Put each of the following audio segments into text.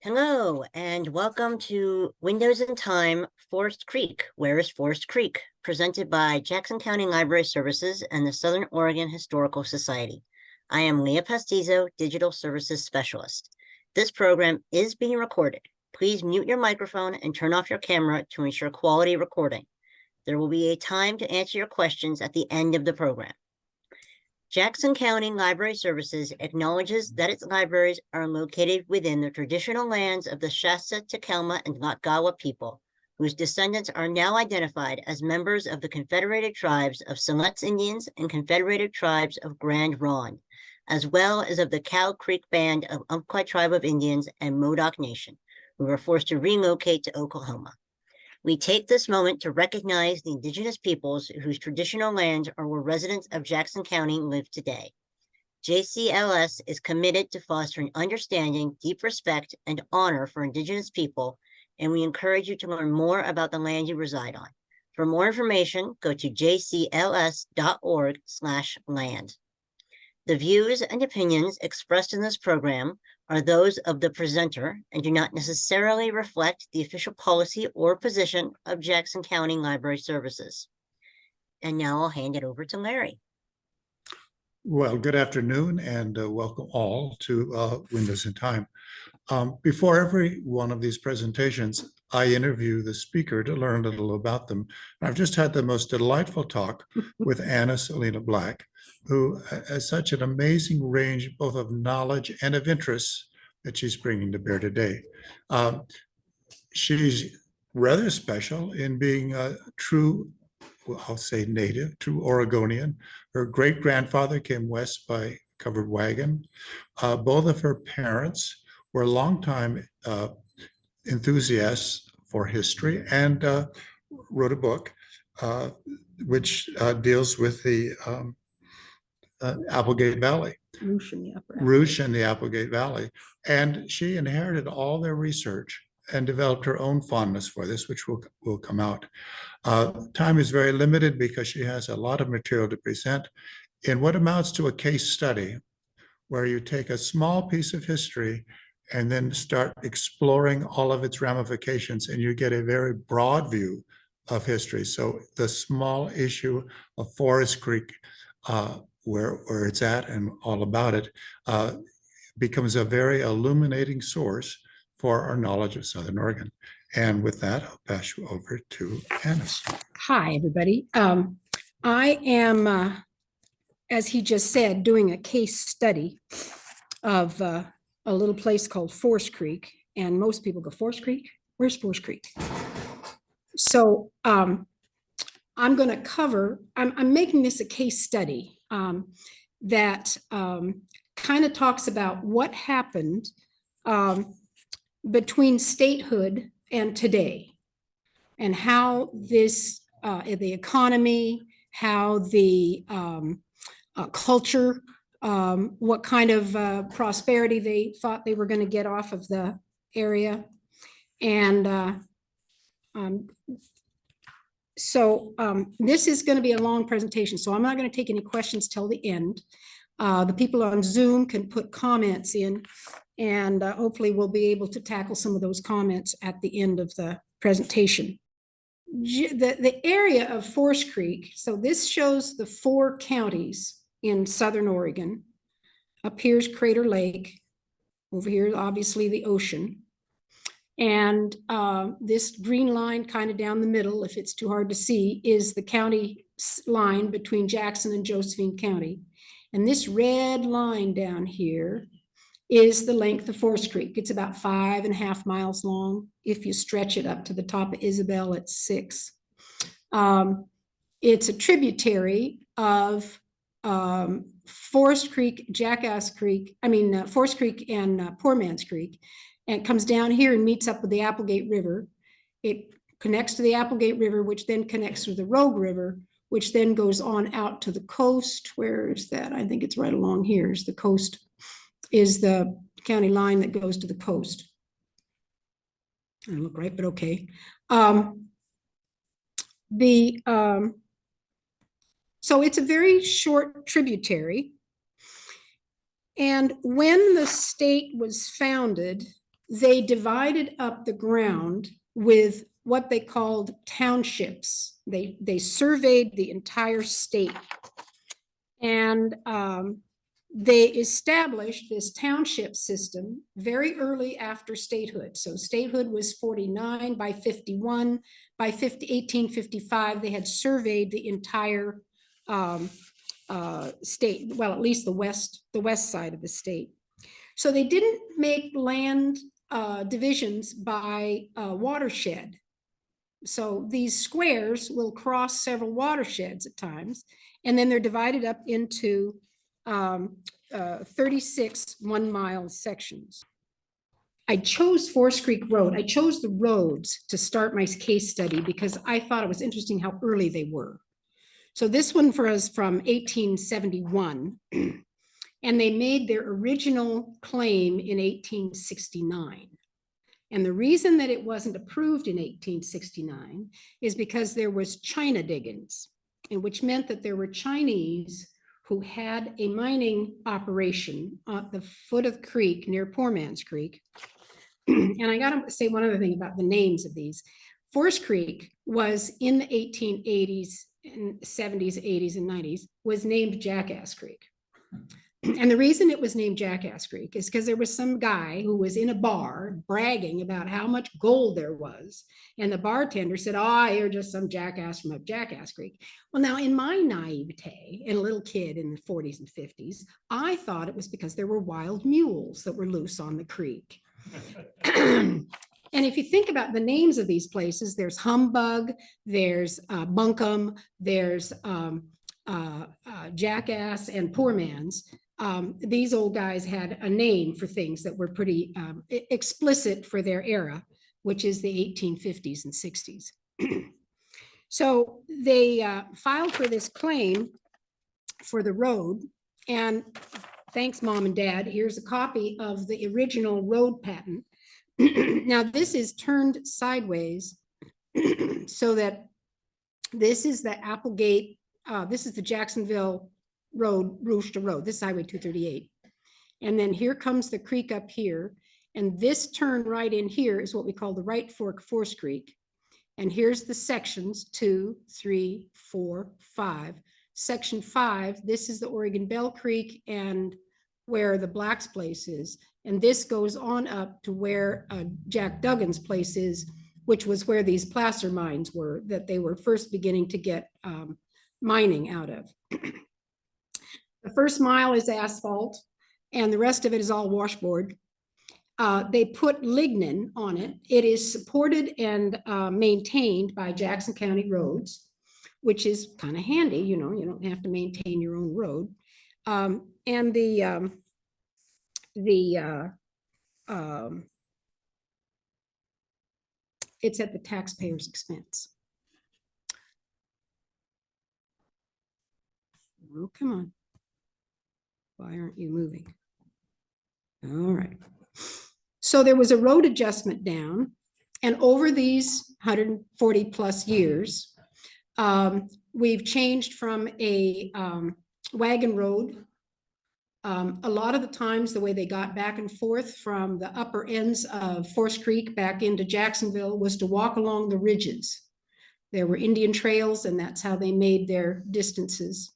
Hello, and welcome to Windows in Time, Forest Creek. Where is Forest Creek? Presented by Jackson County Library Services and the Southern Oregon Historical Society. I am Leah Pastizo, Digital Services Specialist. This program is being recorded. Please mute your microphone and turn off your camera to ensure quality recording. There will be a time to answer your questions at the end of the program. Jackson County Library Services acknowledges that its libraries are located within the traditional lands of the Shasta, Takelma, and Latgawa people, whose descendants are now identified as members of the Confederated Tribes of Siletz Indians and Confederated Tribes of Grand Ronde, as well as of the Cow Creek Band of Umpqua Tribe of Indians and Modoc Nation, who were forced to relocate to Oklahoma. We take this moment to recognize the indigenous peoples whose traditional lands are where residents of Jackson County live today. JCLS is committed to fostering understanding, deep respect, and honor for indigenous people, and we encourage you to learn more about the land you reside on. For more information, go to jcls.org/land. The views and opinions expressed in this program are those of the presenter and do not necessarily reflect the official policy or position of Jackson County Library Services. And now I'll hand it over to Larry. Well, good afternoon and welcome all to Windows in Time. Before every one of these presentations, I interview the speaker to learn a little about them. I've just had the most delightful talk with Annice Black, who has such an amazing range both of knowledge and of interests that she's bringing to bear today. She's rather special in being a true, well, I'll say native, true Oregonian. Her great-grandfather came west by covered wagon. Both of her parents were longtime enthusiasts for history and wrote a book which deals with the Applegate Valley. Rouge in the Applegate Valley. And she inherited all their research and developed her own fondness for this, which will come out. Time is very limited because she has a lot of material to present in what amounts to a case study, where you take a small piece of history and then start exploring all of its ramifications, and you get a very broad view of history. So the small issue of Forest Creek, where it's at and all about it, becomes a very illuminating source for our knowledge of Southern Oregon. And with that, I'll pass you over to Annice. Hi, everybody. I am, as he just said, doing a case study of a little place called Forest Creek. And most people go, Forest Creek? Where's Forest Creek? So I'm going to cover, I'm making this a case study that kind of talks about what happened between statehood and today, and how this, the economy, how the culture, what kind of prosperity they thought they were going to get off of the area. And so this is going to be a long presentation, so I'm not going to take any questions till the end. The people on Zoom can put comments in, and hopefully we'll be able to tackle some of those comments at the end of the presentation. The area of Forest Creek, so this shows the 4 counties in Southern Oregon. Up here's Crater Lake. Over here, obviously, the ocean. And this green line kind of down the middle, if it's too hard to see, is the county line between Jackson and Josephine County. And this red line down here is the length of Forest Creek. It's about 5.5 miles long. If you stretch it up to the top of Isabelle, it's 6. It's a tributary of Forest Creek, Forest Creek and Poor Man's Creek. And it comes down here and meets up with the Applegate River. It connects to the Applegate River, which then connects to the Rogue River, which then goes on out to the coast. Where is that? I think it's right along here. Is the coast, is the county line that goes to the coast. I don't look right, but okay. So it's a very short tributary. And when the state was founded, they divided up the ground with what they called townships. They surveyed the entire state. And they established this township system very early after statehood. So statehood was 49. By 51, by 1855, they had surveyed the entire state, well, at least the west side of the state. So they didn't make land divisions by watershed. So these squares will cross several watersheds at times, and then they're divided up into 36 1-mile sections. I chose Forest Creek Road. I chose the roads to start my case study because I thought it was interesting how early they were. So this one for us from 1871, and they made their original claim in 1869. And the reason that it wasn't approved in 1869 is because there was China diggings, and which meant that there were Chinese who had a mining operation at the foot of the creek near Poor Man's Creek. And I got to say one other thing about the names of these. Forest Creek was in the 1880s and 70s, 80s, and 90s was named Jackass Creek. And the reason it was named Jackass Creek is because there was some guy who was in a bar bragging about how much gold there was. And the bartender said, "Oh, you're just some jackass from up Jackass Creek." Well, now in my naivete and a little kid in the 40s and 50s, I thought it was because there were wild mules that were loose on the creek. And if you think about the names of these places, there's Humbug, there's Bunkum, there's Jackass and Poor Man's. These old guys had a name for things that were pretty explicit for their era, which is the 1850s and 60s. So they filed for this claim for the road, and thanks, Mom and Dad. Here's a copy of the original road patent. Now this is turned sideways so that this is the Applegate, this is the Jacksonville Road, Rooster Road. This is Highway 238. And then here comes the creek up here. And this turn right in here is what we call the right fork of Forest Creek. And here's the sections 2, 3, 4, 5. Section 5, this is the Oregon Bell Creek and where the Black's place is. And this goes on up to where Jack Duggan's place is, which was where these placer mines were that they were first beginning to get mining out of. The first mile is asphalt and the rest of it is all washboard. They put lignin on it. It is supported and maintained by Jackson County Roads, which is kind of handy. You know, you don't have to maintain your own road. And it's at the taxpayer's expense. Oh, come on. Why aren't you moving? All right. So there was a road adjustment down, and over these 140 plus years, we've changed from a wagon road. A lot of the times the way they got back and forth from the upper ends of Forest Creek back into Jacksonville was to walk along the ridges. There were Indian trails, and that's how they made their distances.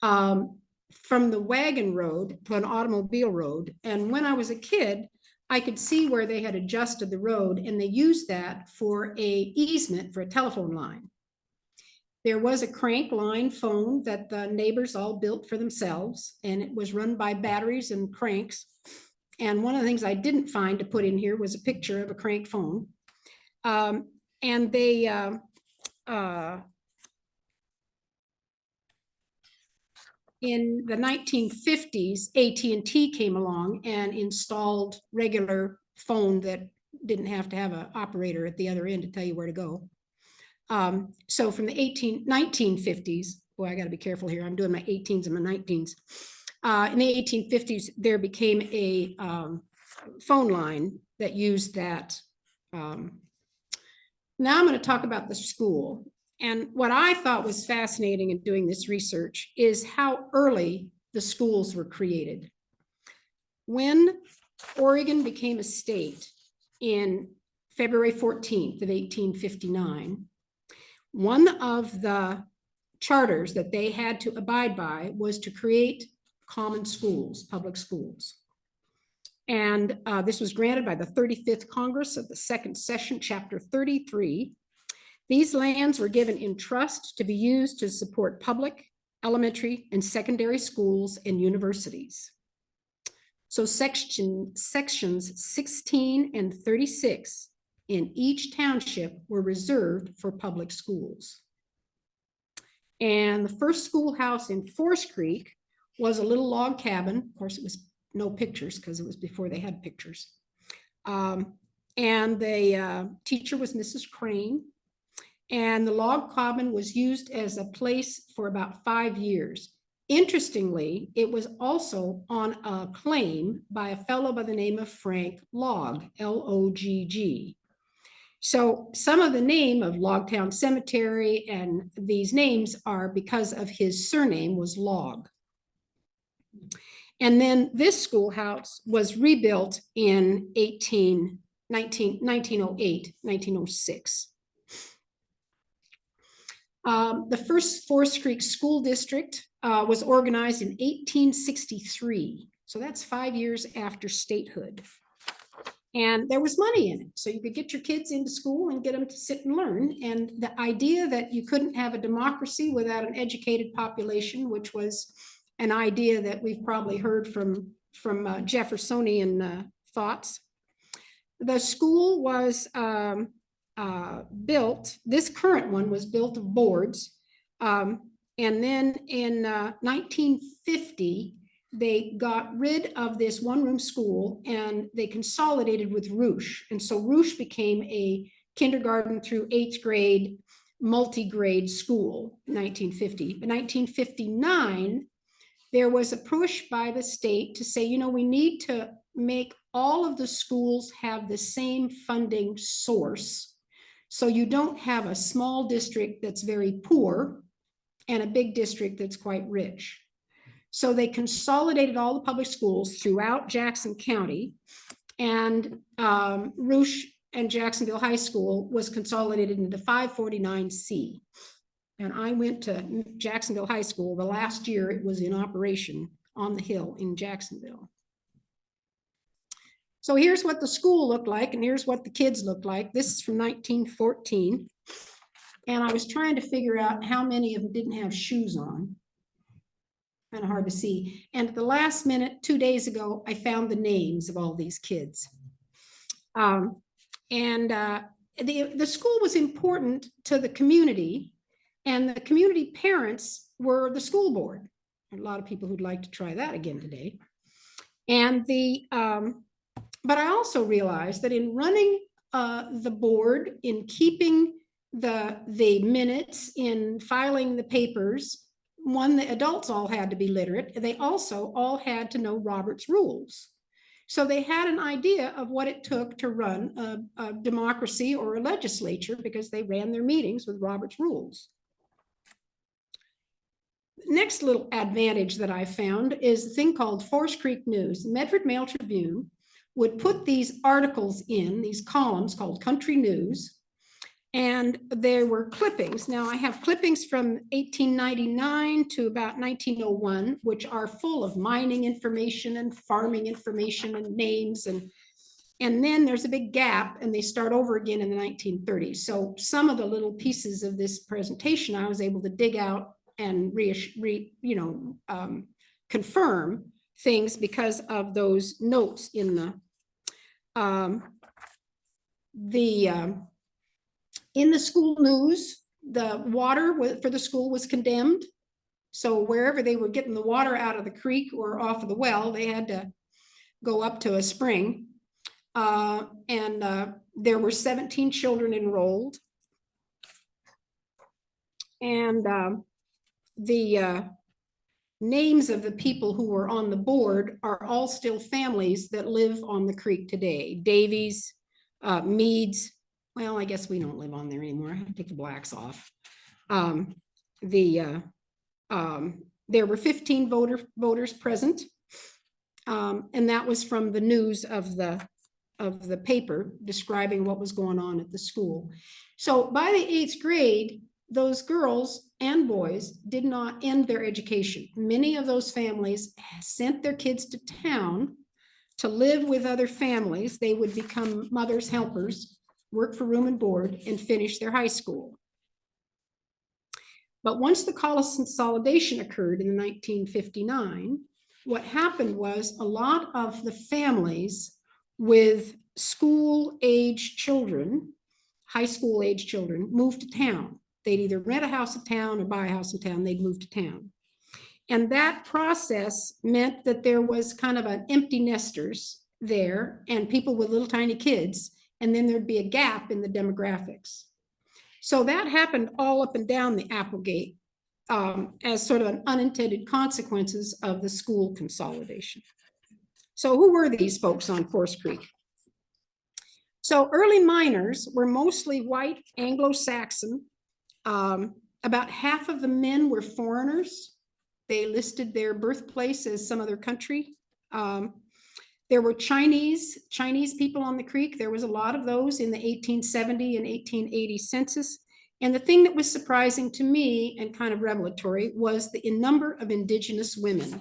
From the wagon road to an automobile road. And when I was a kid, I could see where they had adjusted the road, and they used that for a easement for a telephone line. There was a crank line phone that the neighbors all built for themselves, and it was run by batteries and cranks. And one of the things I didn't find to put in here was a picture of a crank phone. And they in the 1950s, AT&T came along and installed regular phone that didn't have to have an operator at the other end to tell you where to go. So from the 1950s, boy, I got to be careful here. I'm doing my 18s and my 19s. In the 1850s, there became a phone line that used that. Now I'm going to talk about the school. And what I thought was fascinating in doing this research is how early the schools were created. When Oregon became a state in February 14th of 1859. One of the charters that they had to abide by was to create common schools, public schools. And this was granted by the 35th Congress of the Second Session, Chapter 33. These lands were given in trust to be used to support public, elementary, and secondary schools and universities. So sections 16 and 36 in each township were reserved for public schools. And the first schoolhouse in Forest Creek was a little log cabin. Of course, it was no pictures because it was before they had pictures. And the teacher was Mrs. Crane. And the log cabin was used as a place for about 5 years. Interestingly, it was also on a claim by a fellow by the name of Frank Logg, L-O-G-G. So some of the name of Logtown Cemetery and these names are because of his surname was Logg. And then this schoolhouse was rebuilt in 1908, 1906. The first Forest Creek School District was organized in 1863. So that's 5 years after statehood. And there was money in it. So you could get your kids into school and get them to sit and learn. And the idea that you couldn't have a democracy without an educated population, which was an idea that we've probably heard from Jeffersonian thoughts. The school was built, this current one was built of boards. And then in 1950, they got rid of this one-room school and they consolidated with Rouge. And so Rouge became a kindergarten through 8th grade, multi-grade school in 1950. In 1959, there was a push by the state to say, you know, we need to make all of the schools have the same funding source. So you don't have a small district that's very poor and a big district that's quite rich. So they consolidated all the public schools throughout Jackson County, and Rouge and Jacksonville High School was consolidated into 549C. And I went to Jacksonville High School the last year it was in operation on the hill in Jacksonville. So here's what the school looked like, and here's what the kids looked like. This is from 1914. And I was trying to figure out how many of them didn't have shoes on. Kind of hard to see. And at the last minute, 2 days ago, I found the names of all these kids. The school was important to the community, and the community parents were the school board. A lot of people who'd like to try that again today. And but I also realized that in running the board, in keeping the minutes, in filing the papers, one, the adults all had to be literate. They also all had to know Robert's rules. So they had an idea of what it took to run a democracy or a legislature because they ran their meetings with Robert's rules. Next little advantage that I found is a thing called Forest Creek News. The Medford Mail Tribune would put these articles in these columns called Country News, and there were clippings. Now I have clippings from 1899 to about 1901, which are full of mining information and farming information and names, and then there's a big gap and they start over again in the 1930s. So some of the little pieces of this presentation I was able to dig out and confirm things because of those notes in the school news. The water for the school was condemned. So wherever they were getting the water out of the creek or off of the well, they had to go up to a spring. There were 17 children enrolled. And the names of the people who were on the board are all still families that live on the creek today. Davies, Meads. Well, I guess we don't live on there anymore. I have to take the Blacks off. There were 15 voters present. And that was from the news of the paper describing what was going on at the school. So by the 8th grade, those girls and boys did not end their education. Many of those families sent their kids to town to live with other families. They would become mothers' helpers, work for room and board, and finish their high school. But once the college consolidation occurred in 1959, what happened was a lot of the families with school-age children, high school-age children, moved to town. They'd either rent a house in town or buy a house in town. They'd move to town. And that process meant that there was kind of an empty nesters there and people with little tiny kids, and then there'd be a gap in the demographics. So that happened all up and down the Applegate as sort of an unintended consequences of the school consolidation. So who were these folks on Forest Creek? So early miners were mostly white Anglo-Saxon. About half of the men were foreigners. They listed their birthplace as some other country. There were Chinese people on the creek. There was a lot of those in the 1870 and 1880 census. And the thing that was surprising to me and kind of revelatory was the number of indigenous women.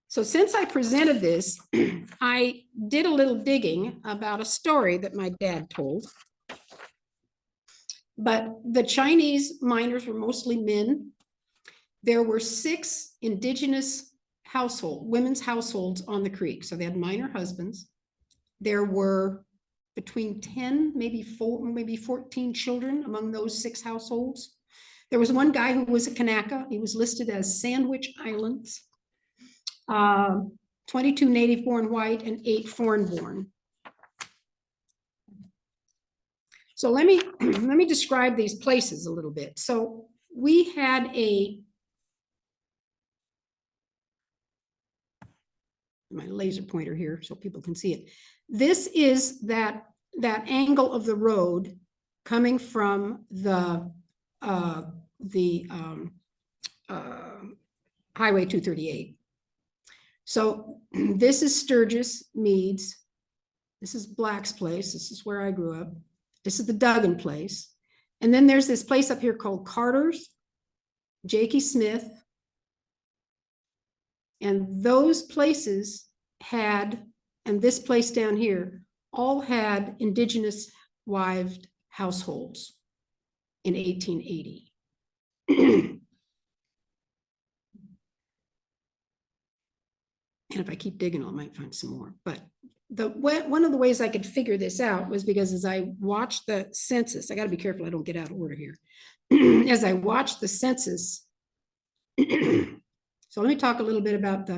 So since I presented this, I did a little digging about a story that my dad told. But the Chinese miners were mostly men. There were 6 indigenous women's households on the creek. So they had miner husbands. There were between 10, maybe 14 children among those 6 households. There was one guy who was a Kanaka. He was listed as Sandwich Islands. 22 native-born white and 8 foreign-born. So let me describe these places a little bit. So we had my laser pointer here so people can see it. This is that angle of the road coming from the Highway 238. So this is Sturgis, Meads. This is Black's place. This is where I grew up. This is the Duggan place. And then there's this place up here called Carter's, Jakey Smith. And those places had, and this place down here, all had indigenous wived households in 1880. And if I keep digging, I might find some more. But one of the ways I could figure this out was because as I watched the census, I got to be careful I don't get out of order here. As I watched the census, so let me talk a little bit about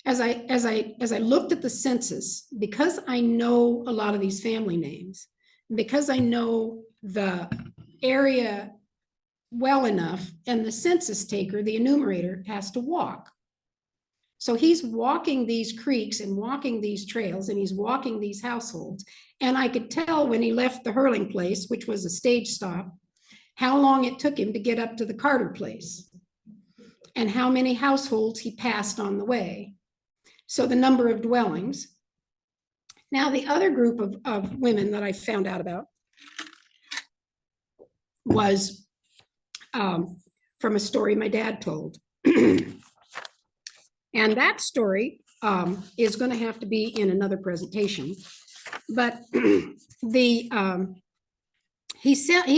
as I looked at the census, because I know a lot of these family names, because I know the area well enough, and the census taker, the enumerator, has to walk. So he's walking these creeks and walking these trails and he's walking these households. And I could tell when he left the Hurling place, which was a stage stop, how long it took him to get up to the Carter place and how many households he passed on the way. So the number of dwellings. Now, the other group of women that I found out about was from a story my dad told. And that story is going to have to be in another presentation. But he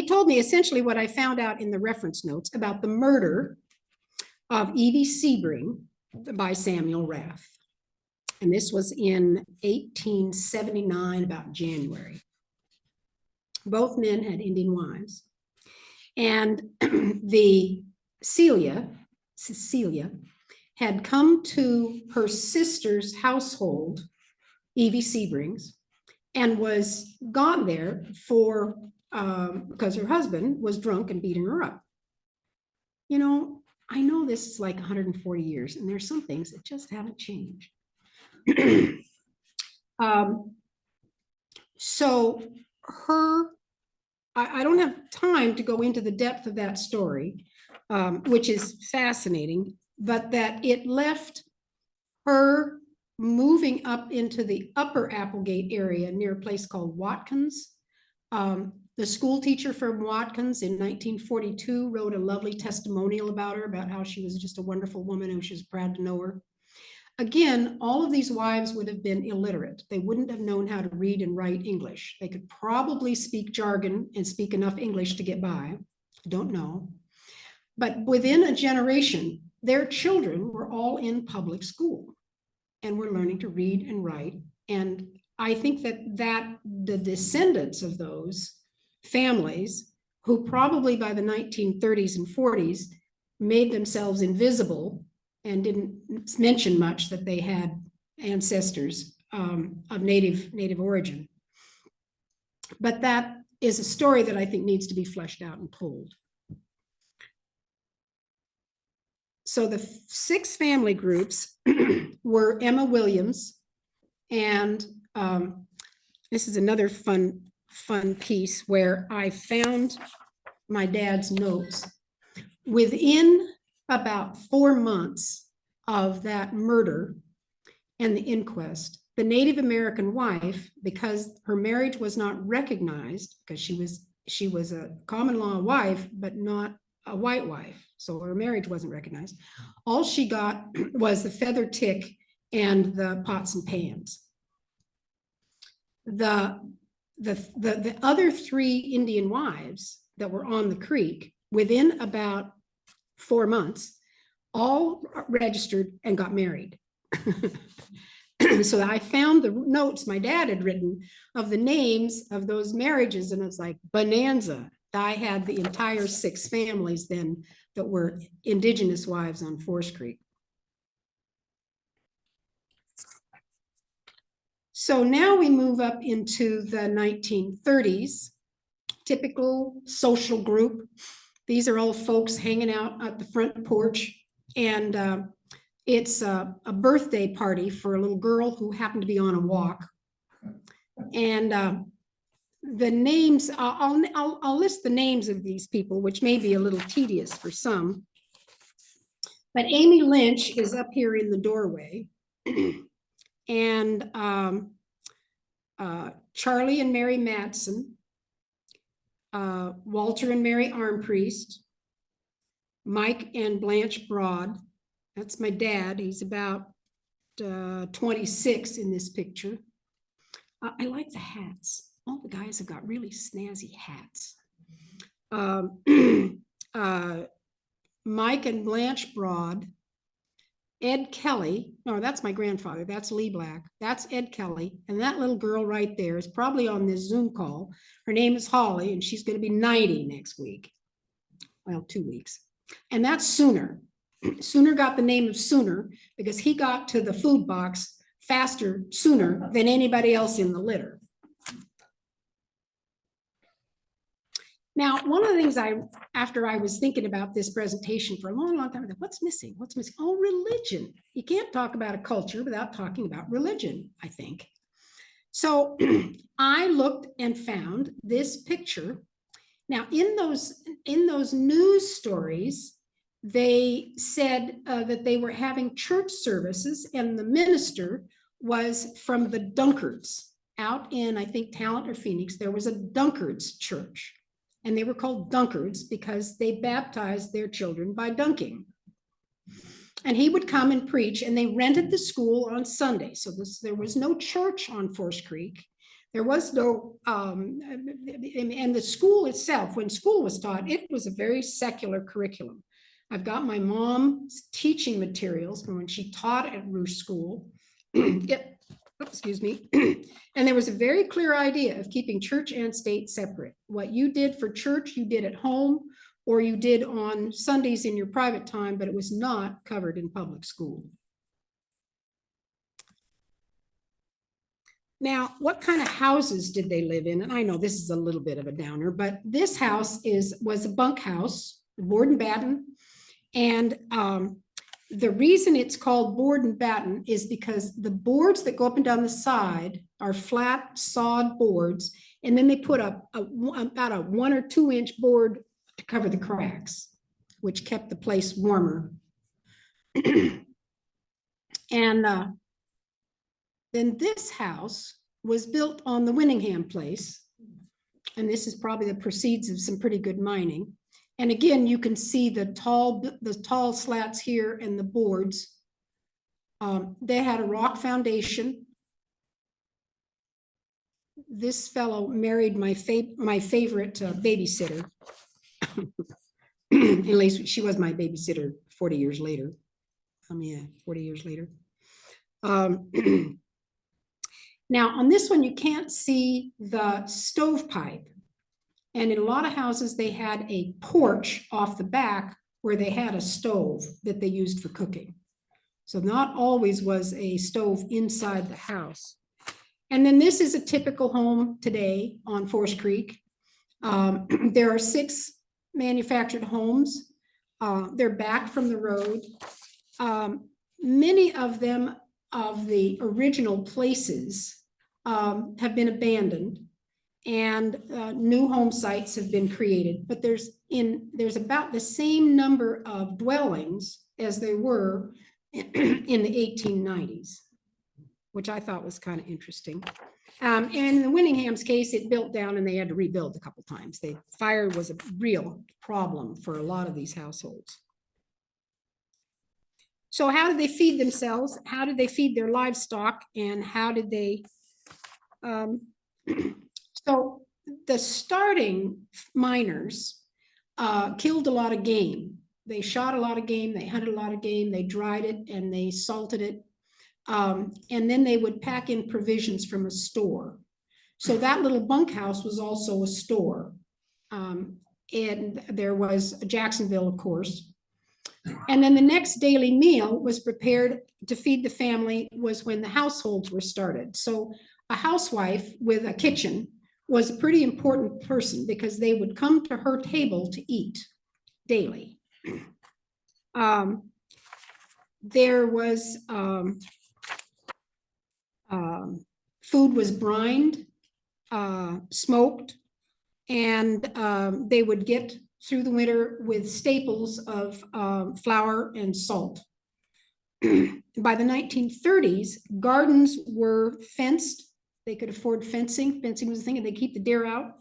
told me essentially what I found out in the reference notes about the murder of Evie Sebring by Samuel Rath. And this was in 1879, about January. Both men had Indian wives. And Cecilia had come to her sister's household, Evie Sebring's, and was gone there for because her husband was drunk and beating her up. You know, I know this is like 140 years, and there's some things that just haven't changed. So I don't have time to go into the depth of that story, which is fascinating. but that it left her moving up into the upper Applegate area near a place called Watkins. The school teacher from Watkins in 1942 wrote a lovely testimonial about her, about how she was just a wonderful woman and she was proud to know her. Again, all of these wives would have been illiterate. They wouldn't have known how to read and write English. They could probably speak jargon and speak enough English to get by. I don't know. But within a generation, their children were all in public school and were learning to read and write. And I think that the descendants of those families, who probably by the 1930s and 40s made themselves invisible and didn't mention much that they had ancestors of native origin. But that is a story that I think needs to be fleshed out and told. So the 6 family groups were Emma Williams, and this is another fun piece where I found my dad's notes. Within about 4 months of that murder and the inquest, the Native American wife, because her marriage was not recognized, because she was a common law wife, but not a white wife, so her marriage wasn't recognized. All she got was the feather tick and the pots and pans. The other 3 Indian wives that were on the creek, within about 4 months, all registered and got married. So I found the notes my dad had written of the names of those marriages, and it's like bonanza. I had the entire 6 families then that were indigenous wives on Forest Creek. So now we move up into the 1930s, typical social group. These are all folks hanging out at the front porch, and it's a birthday party for a little girl who happened to be on a walk. And the names, I'll list the names of these people, which may be a little tedious for some. But Amy Lynch is up here in the doorway. And Charlie and Mary Madsen, Walter and Mary Armpriest, Mike and Blanche Broad. That's my dad. He's about 26 in this picture. I like the hats. All the guys have got really snazzy hats. Mike and Blanche Broad, Ed Kelly. No, that's my grandfather. That's Lee Black. That's Ed Kelly. And that little girl right there is probably on this Zoom call. Her name is Holly, and she's going to be 90 next week. Well, 2 weeks. And that's Sooner. Sooner got the name of Sooner because he got to the food box faster, sooner than anybody else in the litter. Now, one of the things after I was thinking about this presentation for a long, long time, I thought, what's missing? What's missing? Oh, religion. You can't talk about a culture without talking about religion, I think. So I looked and found this picture. Now, in those news stories, they said that they were having church services, and the minister was from the Dunkards. Out in, I think, Talent or Phoenix, there was a Dunkards church. And they were called Dunkards because they baptized their children by dunking. And he would come and preach, and they rented the school on Sunday. So there was no church on Forest Creek. There was no, and the school itself, when school was taught, it was a very secular curriculum. I've got my mom's teaching materials from when she taught at Rouge School. Excuse me. And there was a very clear idea of keeping church and state separate. What you did for church, you did at home, or you did on Sundays in your private time, but it was not covered in public school. Now, what kind of houses did they live in? And I know this is a little bit of a downer, but this house was a bunk house, board and batten. And the reason it's called board and batten is because the boards that go up and down the side are flat sawed boards, and then they put up about a 1 or 2 inch board to cover the cracks, which kept the place warmer. And then this house was built on the Winningham place. And this is probably the proceeds of some pretty good mining. And again, you can see the tall slats here and the boards. They had a rock foundation. This fellow married my favorite babysitter. At least she was my babysitter 40 years later. Yeah, 40 years later. Now on this one, you can't see the stovepipe. And in a lot of houses, they had a porch off the back where they had a stove that they used for cooking. So not always was a stove inside the house. And then this is a typical home today on Forest Creek. There are 6 manufactured homes. They're back from the road. Many of them, of the original places, have been abandoned, and new home sites have been created. But there's about the same number of dwellings as there were in the 1890s, which I thought was kind of interesting. And in the Winningham's case, it built down and they had to rebuild a couple times. Fire was a real problem for a lot of these households. So how did they feed themselves? How did they feed their livestock? And how did they, so the starting miners killed a lot of game. They shot a lot of game, they hunted a lot of game, they dried it and they salted it. And then they would pack in provisions from a store. So that little bunkhouse was also a store. And there was Jacksonville, of course. And then the next daily meal was prepared to feed the family was when the households were started. So a housewife with a kitchen was a pretty important person because they would come to her table to eat daily. There was food was brined, smoked, and they would get through the winter with staples of flour and salt. By the 1930s, gardens were fenced. They could afford fencing. Fencing was the thing, and they keep the deer out.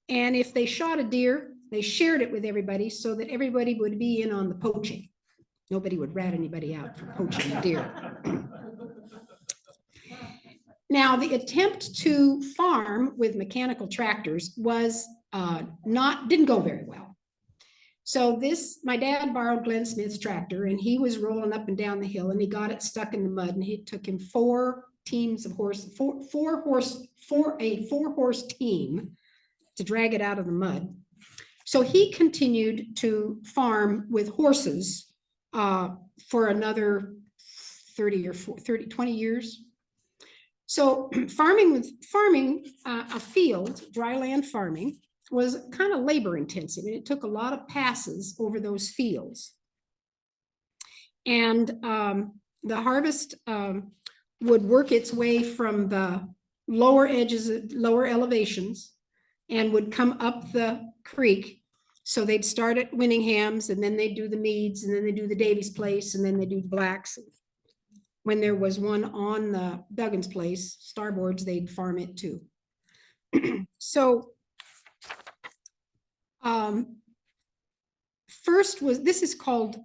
And if they shot a deer, they shared it with everybody so that everybody would be in on the poaching. Nobody would rat anybody out for poaching a deer. Now, the attempt to farm with mechanical tractors was didn't go very well. So my dad borrowed Glenn Smith's tractor, and he was rolling up and down the hill, and he got it stuck in the mud, and it took him 4 teams of horses, a 4-horse team to drag it out of the mud. So he continued to farm with horses for another 20 years. So farming a field, dry land farming, was kind of labor intensive, and it took a lot of passes over those fields. And the harvest would work its way from the lower edges, lower elevations, and would come up the creek. So they'd start at Winningham's, and then they'd do the Meads, and then they do the Davies place, and then they do the Blacks. When there was one on the Duggan's place, starboards, they'd farm it too. So first this is called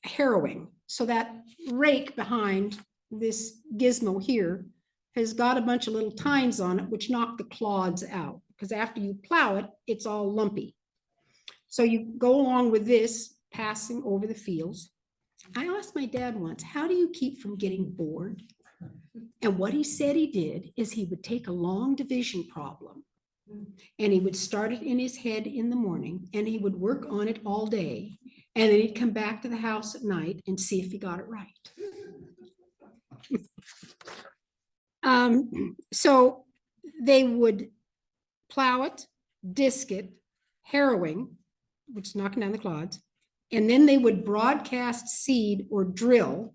harrowing. So that rake behind this gizmo here has got a bunch of little tines on it, which knock the clods out, because after you plow it, it's all lumpy. So you go along with this, passing over the fields. I asked my dad once, how do you keep from getting bored? And what he said he did is he would take a long division problem, and he would start it in his head in the morning, and he would work on it all day. And then he'd come back to the house at night and see if he got it right. So they would plow it, disc it, harrowing, which is knocking down the clods, and then they would broadcast seed or drill.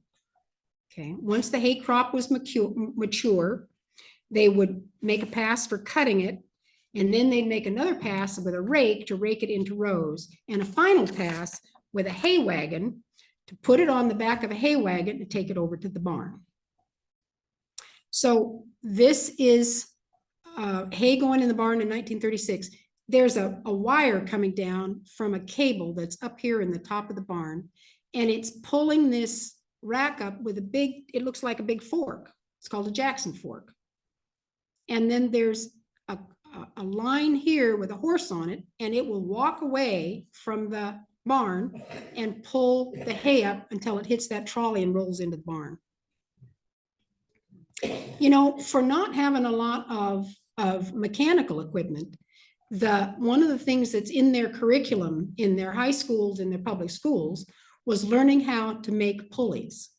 Okay, once the hay crop was mature, they would make a pass for cutting it, and then they'd make another pass with a rake to rake it into rows, and a final pass with a hay wagon to put it on the back of a hay wagon and take it over to the barn. So this is hay going in the barn in 1936. There's a wire coming down from a cable that's up here in the top of the barn, and it's pulling this rack up with a big, it looks like a big fork. It's called a Jackson fork. And then there's a line here with a horse on it, and it will walk away from the barn and pull the hay up until it hits that trolley and rolls into the barn. You know, for not having a lot of mechanical equipment, one of the things that's in their curriculum in their high schools and their public schools was learning how to make pulleys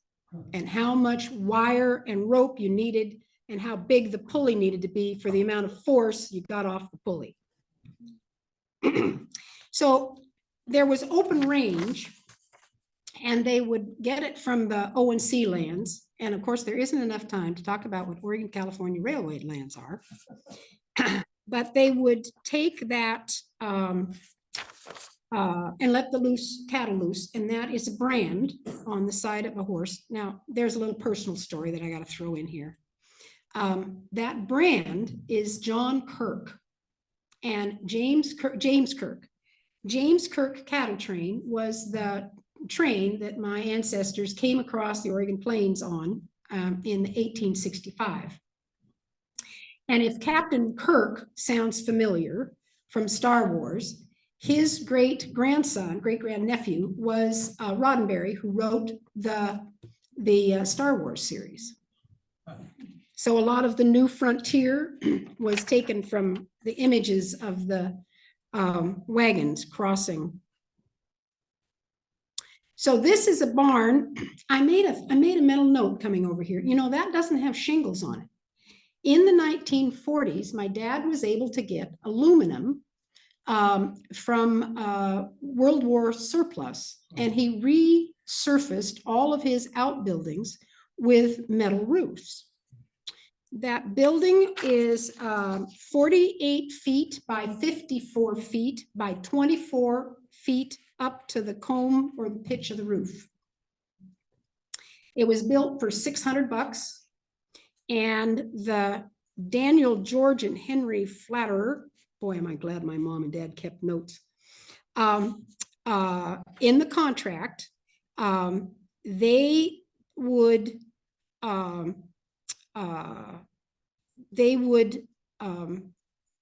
and how much wire and rope you needed and how big the pulley needed to be for the amount of force you got off the pulley. So there was open range, and they would get it from the O&C lands. And of course, there isn't enough time to talk about what Oregon, California Railway lands are. But they would take that and let the loose cattle loose, and that is a brand on the side of a horse. Now, there's a little personal story that I got to throw in here. That brand is John Kirk and James Kirk. James Kirk cattle train was the train that my ancestors came across the Oregon Plains on in 1865. And if Captain Kirk sounds familiar from Star Wars, his great-grandnephew was Roddenberry, who wrote the Star Wars series. So a lot of the New Frontier was taken from the images of the wagons crossing. So this is a barn. I made a mental note coming over here. You know, that doesn't have shingles on it. In the 1940s, my dad was able to get aluminum from World War surplus, and he resurfaced all of his outbuildings with metal roofs. That building is 48 feet by 54 feet by 24 feet up to the comb or the pitch of the roof. It was built for $600, and the Daniel, George, and Henry Flatterer, boy, am I glad my mom and dad kept notes, in the contract, they would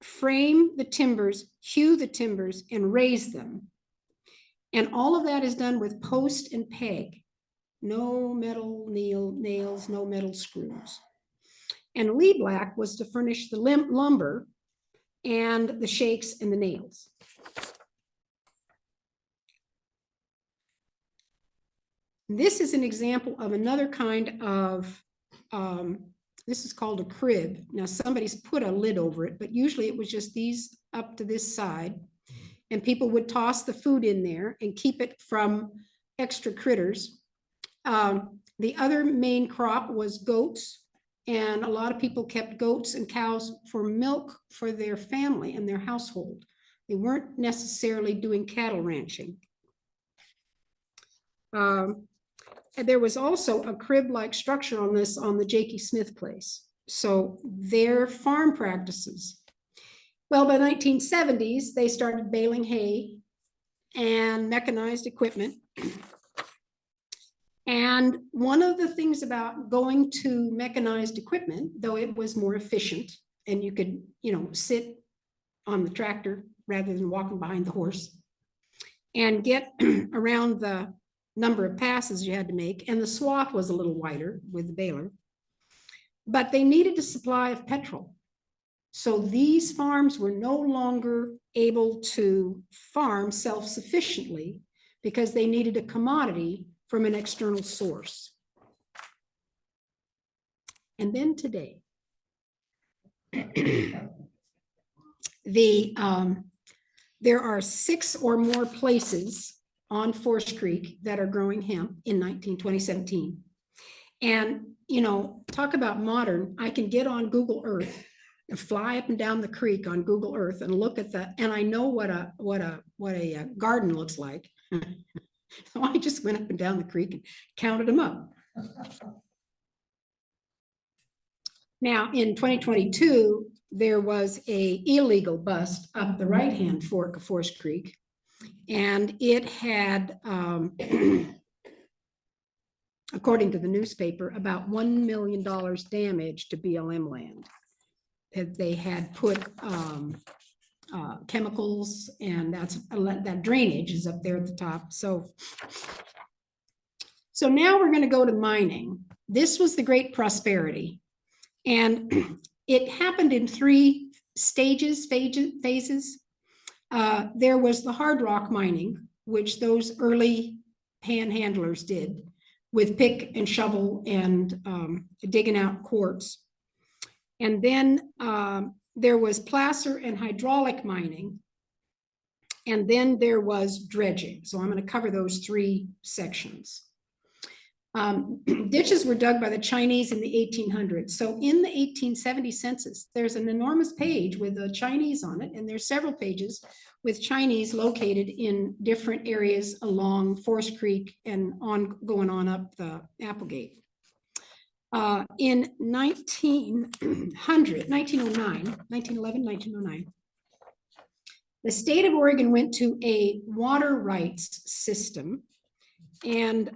frame the timbers, hew the timbers, and raise them. And all of that is done with post and peg. No metal nails, no metal screws. And Lee Black was to furnish the lumber and the shakes and the nails. This is an example of another kind of, this is called a crib. Now somebody's put a lid over it, but usually it was just these up to this side. And people would toss the food in there and keep it from extra critters. The other main crop was goats. And a lot of people kept goats and cows for milk for their family and their household. They weren't necessarily doing cattle ranching. And there was also a crib-like structure on this on the Jakey Smith place. So their farm practices. Well, by the 1970s, they started baling hay and mechanized equipment. And one of the things about going to mechanized equipment, though it was more efficient and you could, you know, sit on the tractor rather than walking behind the horse and get around the number of passes you had to make, and the swath was a little wider with the baler, but they needed a supply of petrol. So these farms were no longer able to farm self-sufficiently because they needed a commodity from an external source. And then today, there are 6 or more places on Forest Creek that are growing hemp in 2017. And, you know, talk about modern, I can get on Google Earth and fly up and down the creek on Google Earth and look at and I know what a garden looks like. So I just went up and down the creek and counted them up. Now, in 2022, there was a illegal bust up the right-hand fork of Forest Creek, and it had, according to the newspaper, about $1 million damage to BLM land. They had put chemicals, and that drainage is up there at the top. So now we're going to go to mining. This was the Great Prosperity, and it happened in 3 stages, phases. There was the hard rock mining, which those early panhandlers did with pick and shovel and digging out quartz. And then there was placer and hydraulic mining. And then there was dredging. So I'm going to cover those 3 sections. Ditches were dug by the Chinese in the 1800s. So in the 1870 census, there's an enormous page with the Chinese on it, and there's several pages with Chinese located in different areas along Forest Creek and going on up the Applegate. In 1909, the state of Oregon went to a water rights system, and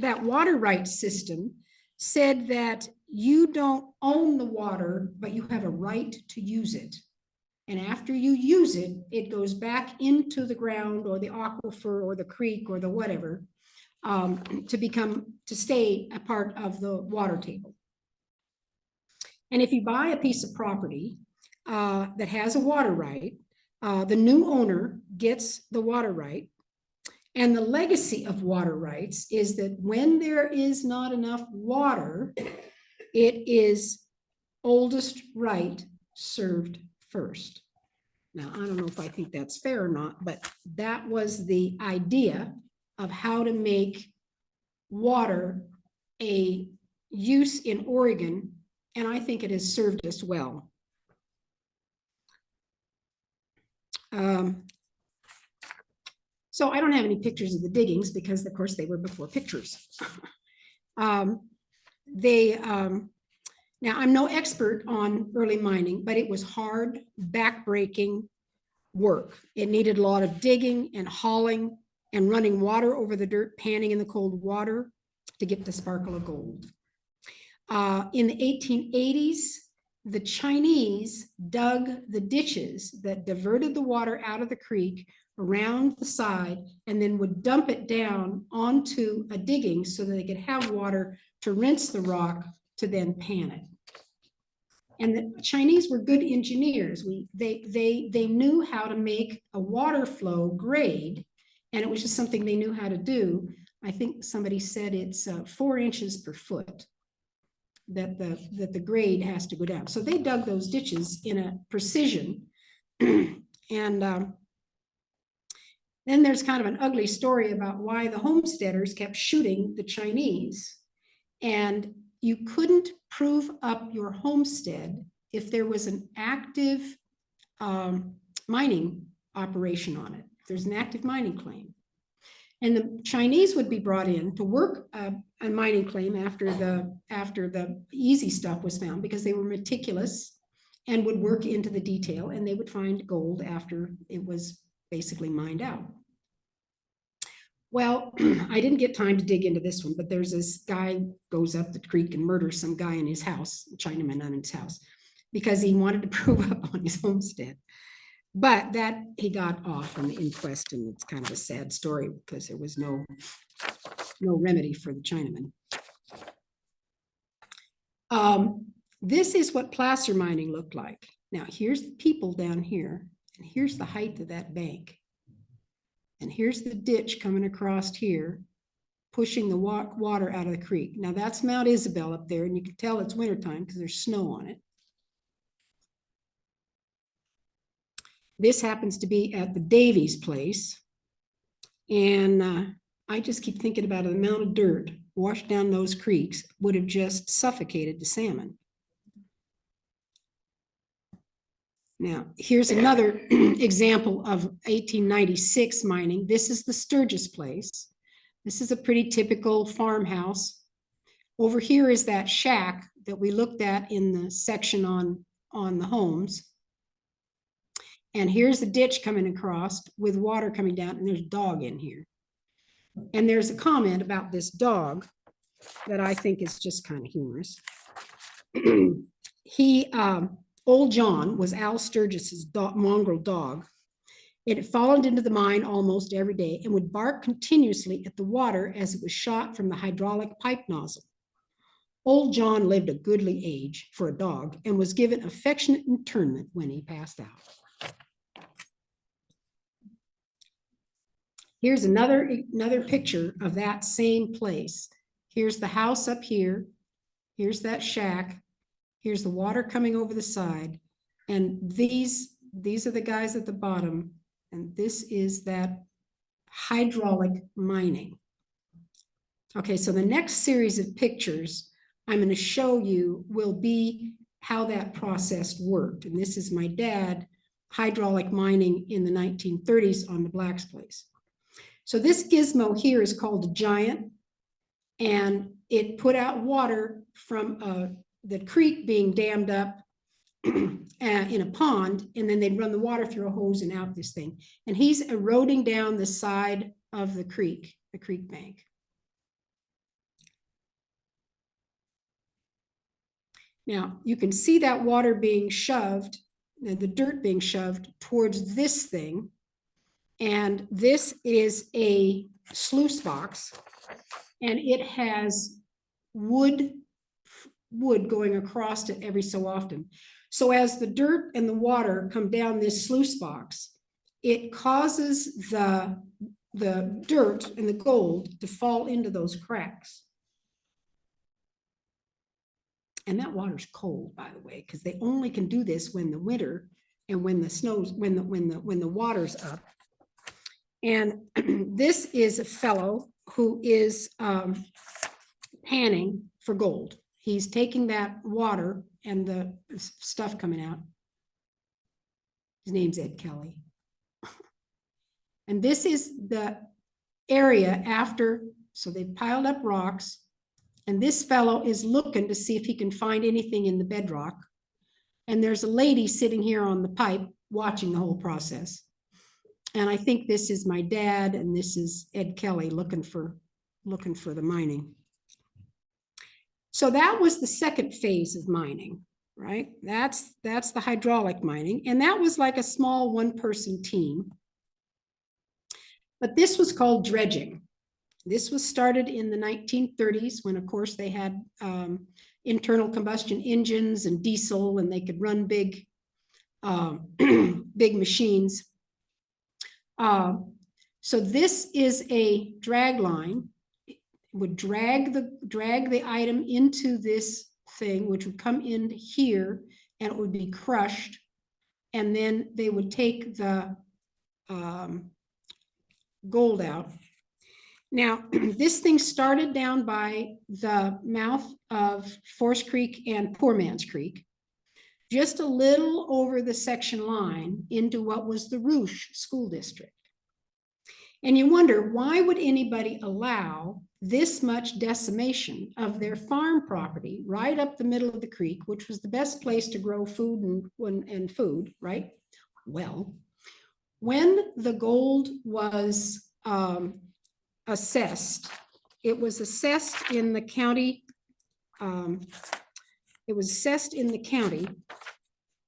that water rights system said that you don't own the water, but you have a right to use it. And after you use it, it goes back into the ground or the aquifer or the creek or the whatever to stay a part of the water table. And if you buy a piece of property that has a water right, the new owner gets the water right. And the legacy of water rights is that when there is not enough water, it is oldest right served first. Now, I don't know if I think that's fair or not, but that was the idea of how to make water a use in Oregon, and I think it has served us well. So I don't have any pictures of the diggings because, of course, they were before pictures. Now, I'm no expert on early mining, but it was hard, backbreaking work. It needed a lot of digging and hauling and running water over the dirt, panning in the cold water to get the sparkle of gold. In the 1880s, the Chinese dug the ditches that diverted the water out of the creek around the side and then would dump it down onto a digging so that they could have water to rinse the rock to then pan it. And the Chinese were good engineers. They knew how to make a water flow grade, and it was just something they knew how to do. I think somebody said it's 4 inches per foot that the grade has to go down. So they dug those ditches in a precision. And then there's kind of an ugly story about why the homesteaders kept shooting the Chinese. And you couldn't prove up your homestead if there was an active mining operation on it. There's an active mining claim. And the Chinese would be brought in to work a mining claim after the easy stuff was found, because they were meticulous and would work into the detail, and they would find gold after it was basically mined out. Well, I didn't get time to dig into this one, but there's this guy goes up the creek and murders some guy in his house, a Chinaman in his house, because he wanted to prove up on his homestead. But that he got off from the inquest, and it's kind of a sad story because there was no remedy for the Chinaman. This is what placer mining looked like. Now, here's the people down here, and here's the height of that bank. And here's the ditch coming across here, pushing the water out of the creek. Now, that's Mount Isabelle up there, and you can tell it's wintertime because there's snow on it. This happens to be at the Davies place. And I just keep thinking about the amount of dirt washed down those creeks would have just suffocated the salmon. Now, here's another example of 1896 mining. This is the Sturgis place. This is a pretty typical farmhouse. Over here is that shack that we looked at in the section on the homes. And here's the ditch coming across with water coming down, and there's a dog in here. And there's a comment about this dog that I think is just kind of humorous. Old John was Al Sturgis's mongrel dog. It had fallen into the mine almost every day and would bark continuously at the water as it was shot from the hydraulic pipe nozzle. Old John lived a goodly age for a dog and was given affectionate interment when he passed out. Here's another picture of that same place. Here's the house up here. Here's that shack. Here's the water coming over the side. And these are the guys at the bottom. And this is that hydraulic mining. Okay, so the next series of pictures I'm going to show you will be how that process worked. And this is my dad, hydraulic mining in the 1930s on the Black's place. So this gizmo here is called a giant, and it put out water from the creek being dammed up in a pond, and then they'd run the water through a hose and out this thing. And he's eroding down the side of the creek bank. Now, you can see that water being shoved, the dirt being shoved towards this thing. And this is a sluice box, and it has wood going across it every so often. So as the dirt and the water come down this sluice box, it causes the dirt and the gold to fall into those cracks. And that water's cold, by the way, because they only can do this when the winter and when the snows, when the water's up. And this is a fellow who is panning for gold. He's taking that water and the stuff coming out. His name's Ed Kelly. And this is the area after, so they've piled up rocks, and this fellow is looking to see if he can find anything in the bedrock. And there's a lady sitting here on the pipe watching the whole process. And I think this is my dad, and this is Ed Kelly looking for the mining. So that was the second phase of mining, right? That's the hydraulic mining. And that was like a small one-person team. But this was called dredging. This was started in the 1930s when, of course, they had internal combustion engines and diesel, and they could run big, big machines. So this is a drag line. It would drag the item into this thing, which would come in here, and it would be crushed. And then they would take the gold out. Now, this thing started down by the mouth of Forest Creek and Poor Man's Creek, just a little over the section line into what was the Rouge School District. And you wonder, why would anybody allow this much decimation of their farm property right up the middle of the creek, which was the best place to grow food and food, right? Well, when the gold was assessed, it was assessed in the county. It was assessed in the county,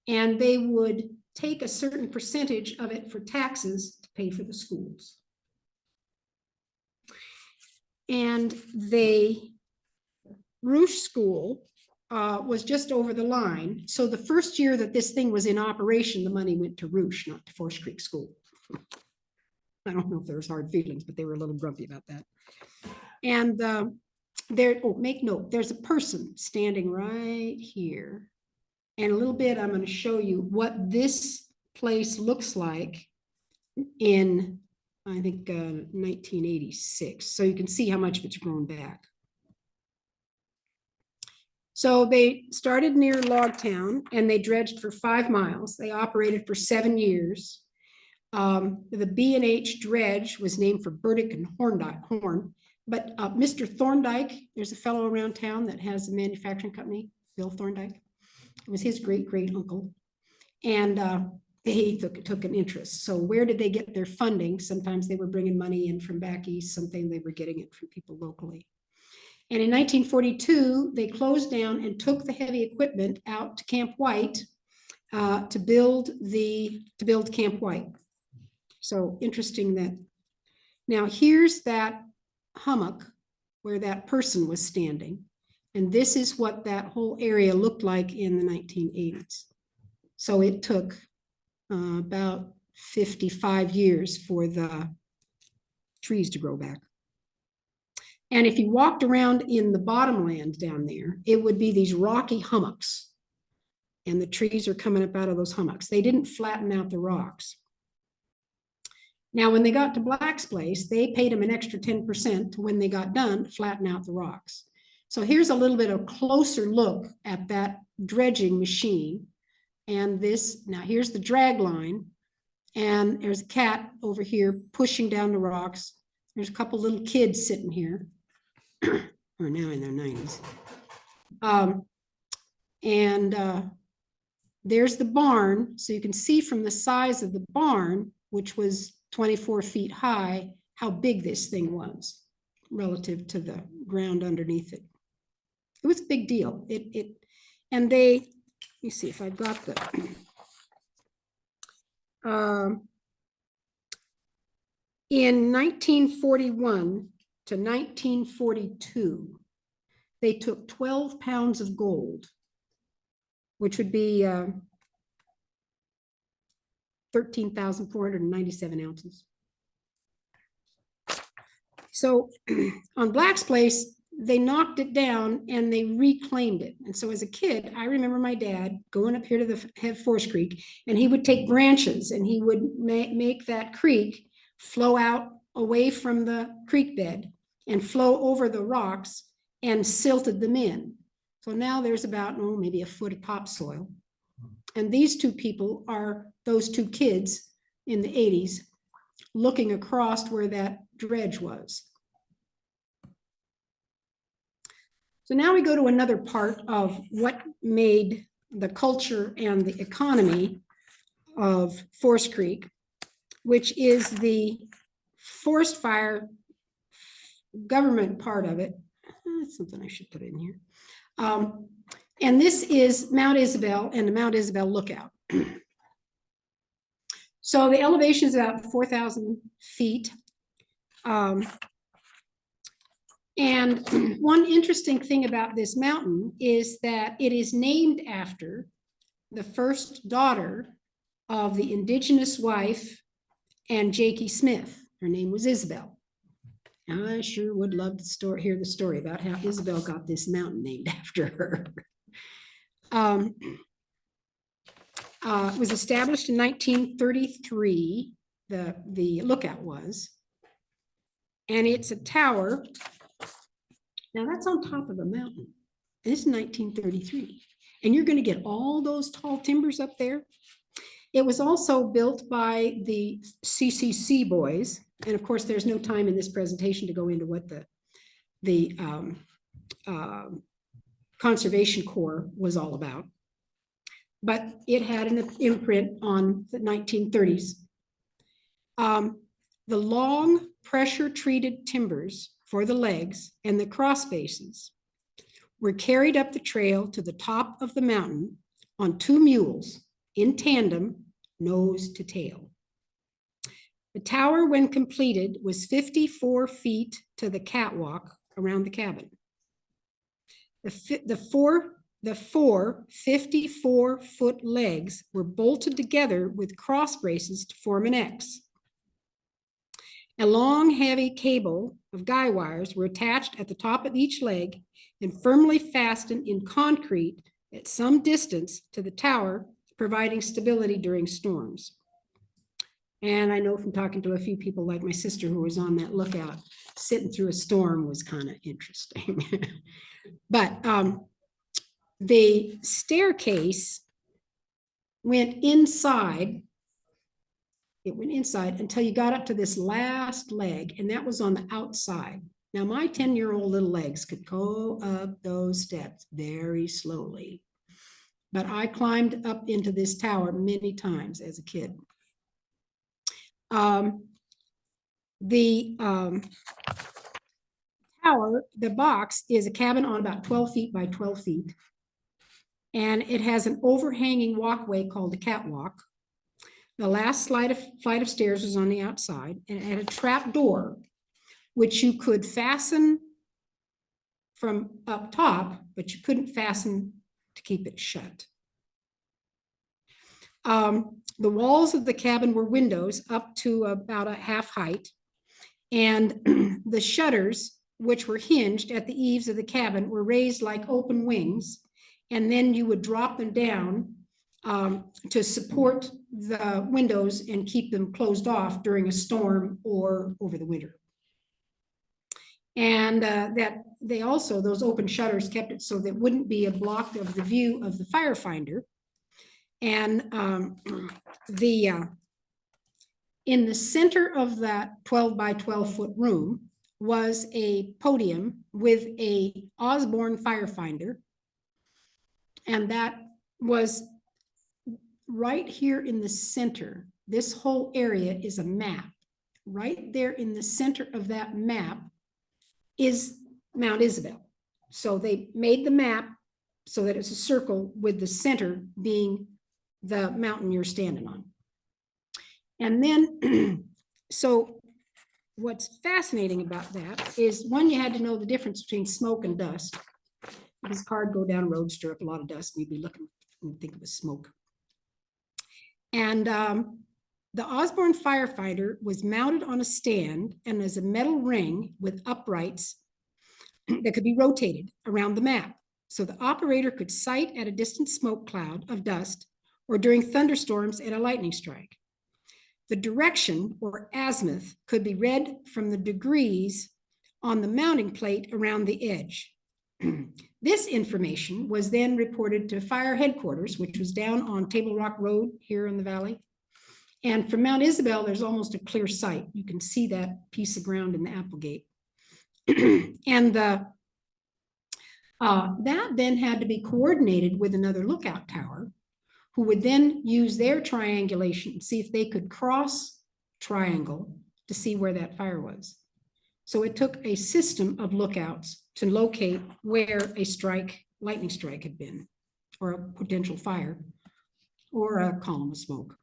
and they would take a certain percentage of it for taxes to pay for the schools. And the Rouge School was just over the line. So the first year that this thing was in operation, the money went to Rouge, not to Forest Creek School. I don't know if there was hard feelings, but they were a little grumpy about that. And make note, there's a person standing right here. And a little bit, I'm going to show you what this place looks like in, I think, 1986. So you can see how much of it's grown back. So they started near Logtown and they dredged for 5 miles. They operated for 7 years. The B&H dredge was named for Burdick and Horn, but Mr. Thorndike, there's a fellow around town that has a manufacturing company, Bill Thorndike. It was his great uncle, and he took an interest. So where did they get their funding? Sometimes they were bringing money in from back east, something they were getting it from people locally. And in 1942, they closed down and took the heavy equipment out to Camp White to build Camp White. So interesting that. Now here's that hummock where that person was standing. And this is what that whole area looked like in the 1980s. So it took about 55 years for the trees to grow back. And if you walked around in the bottomland down there, it would be these rocky hummocks. And the trees are coming up out of those hummocks. They didn't flatten out the rocks. Now, when they got to Black's place, they paid them an extra 10% when they got done to flatten out the rocks. So here's a little bit of closer look at that dredging machine. And this, now here's the drag line. And there's a cat over here pushing down the rocks. There's a couple little kids sitting here, or now in their 90s. There's the barn. So you can see from the size of the barn, which was 24 feet high, how big this thing was relative to the ground underneath it. It was a big deal. And they, let me see if I've got the, in 1941 to 1942, they took 12 pounds of gold, which would be 13,497 ounces. So on Black's place, they knocked it down and they reclaimed it. And so as a kid, I remember my dad going up here to the head Forest Creek, and he would take branches and he would make that creek flow out away from the creek bed and flow over the rocks and silted them in. So now there's about, oh, maybe a foot of topsoil. And these two people are those two kids in the 80s looking across where that dredge was. So now we go to another part of what made the culture and the economy of Forest Creek, which is the forest fire government part of it. That's something I should put in here. And this is Mount Isabelle and the Mount Isabelle Lookout. So the elevation is about 4,000 feet. And one interesting thing about this mountain is that it is named after the first daughter of the indigenous wife and Jakey Smith. Her name was Isabelle. I sure would love to hear the story about how Isabelle got this mountain named after her. It was established in 1933, the lookout was, and it's a tower. Now that's on top of a mountain. It's 1933, and you're going to get all those tall timbers up there. It was also built by the CCC boys, and of course, there's no time in this presentation to go into what the Conservation Corps was all about. But it had an imprint on the 1930s. The long pressure-treated timbers for the legs and the cross bases were carried up the trail to the top of the mountain on 2 mules in tandem, nose to tail. The tower, when completed, was 54 feet to the catwalk around the cabin. The four 54-foot legs were bolted together with cross braces to form an X. A long, heavy cable of guy wires were attached at the top of each leg and firmly fastened in concrete at some distance to the tower, providing stability during storms. And I know from talking to a few people like my sister who was on that lookout, sitting through a storm was kind of interesting. But the staircase went inside. It went inside until you got up to this last leg, and that was on the outside. Now, my 10-year-old little legs could go up those steps very slowly, but I climbed up into this tower many times as a kid. The tower, the box, is a cabin on about 12 feet by 12 feet. And it has an overhanging walkway called the catwalk. The last flight of stairs was on the outside, and it had a trap door, which you could fasten from up top, but you couldn't fasten to keep it shut. The walls of the cabin were windows up to about a half height, and the shutters, which were hinged at the eaves of the cabin, were raised like open wings, and then you would drop them down to support the windows and keep them closed off during a storm or over the winter. And that they also, those open shutters kept it so that it wouldn't be a block of the view of the firefinder. And in the center of that 12 by 12 foot room was a podium with a Osborne firefinder. And that was right here in the center. This whole area is a map. Right there in the center of that map is Mount Isabelle. So they made the map so that it's a circle with the center being the mountain you're standing on. And then, so what's fascinating about that is, one, you had to know the difference between smoke and dust. This car would go down a road, stir up a lot of dust, and you'd be looking and think it was smoke. And the Osborne firefighter was mounted on a stand and as a metal ring with uprights that could be rotated around the map. So the operator could sight at a distant smoke cloud of dust, or during thunderstorms at a lightning strike. The direction, or azimuth, could be read from the degrees on the mounting plate around the edge. This information was then reported to fire headquarters, which was down on Table Rock Road here in the valley. And from Mount Isabelle, there's almost a clear sight. You can see that piece of ground in the Applegate. And that then had to be coordinated with another lookout tower, who would then use their triangulation, see if they could cross triangle to see where that fire was. So it took a system of lookouts to locate where a lightning strike had been, or a potential fire, or a column of smoke.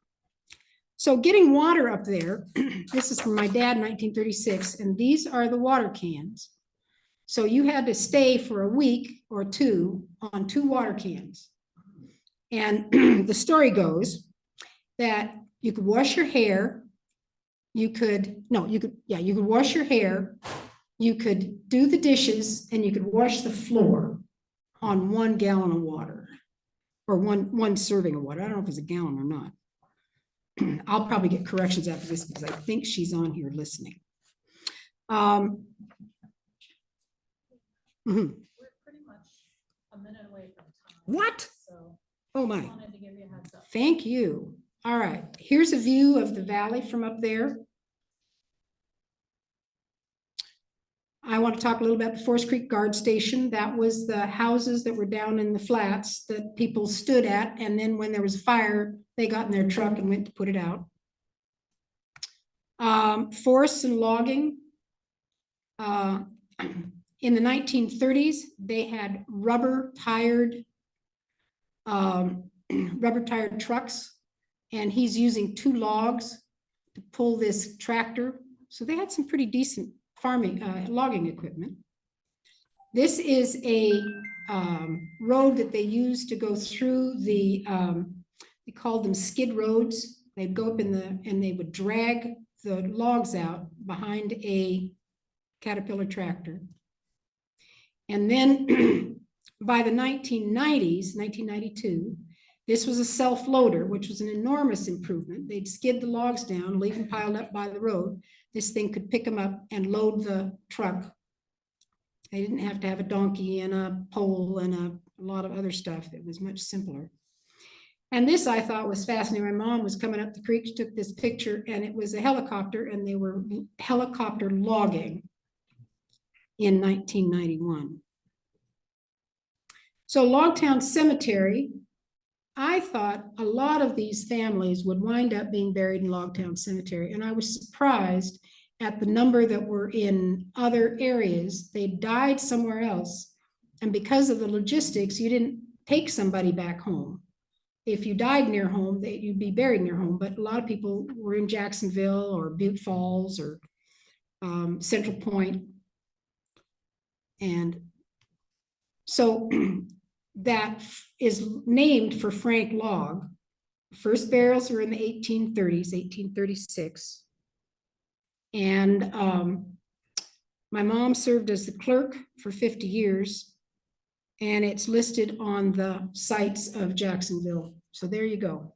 So getting water up there, this is from my dad in 1936, and these are the water cans. So you had to stay for a week or two on 2 water cans. And the story goes that you could wash your hair, you could wash your hair, you could do the dishes, and you could wash the floor on 1 gallon of water, or one serving of water. I don't know if it's a gallon or not. I'll probably get corrections after this because I think she's on here listening. We're pretty much a minute away from time. What? So Oh I my, wanted to give you a heads up. thank you. All right, here's a view of the valley from up there. I want to talk a little about the Forest Creek Guard Station. That was the houses that were down in the flats that people stood at, and then when there was a fire, they got in their truck and went to put it out. Forests and logging. In the 1930s, they had rubber-tired trucks, and he's using 2 logs to pull this tractor. So they had some pretty decent farming, logging equipment. This is a road that they used to go through the, they called them skid roads. They'd go up and they would drag the logs out behind a Caterpillar tractor. And then by the 1990s, 1992, this was a self-loader, which was an enormous improvement. They'd skid the logs down, leave them piled up by the road. This thing could pick them up and load the truck. They didn't have to have a donkey and a pole and a lot of other stuff that was much simpler. And this I thought was fascinating. My mom was coming up the creek, she took this picture, and it was a helicopter, and they were helicopter logging in 1991. So Logtown Cemetery, I thought a lot of these families would wind up being buried in Logtown Cemetery, and I was surprised at the number that were in other areas. They died somewhere else, and because of the logistics, you didn't take somebody back home. If you died near home, you'd be buried near home, but a lot of people were in Jacksonville or Butte Falls or Central Point. And so that is named for Frank Log. First burials were in the 1830s, 1836. And my mom served as the clerk for 50 years. And it's listed on the sites of Jacksonville. So there you go.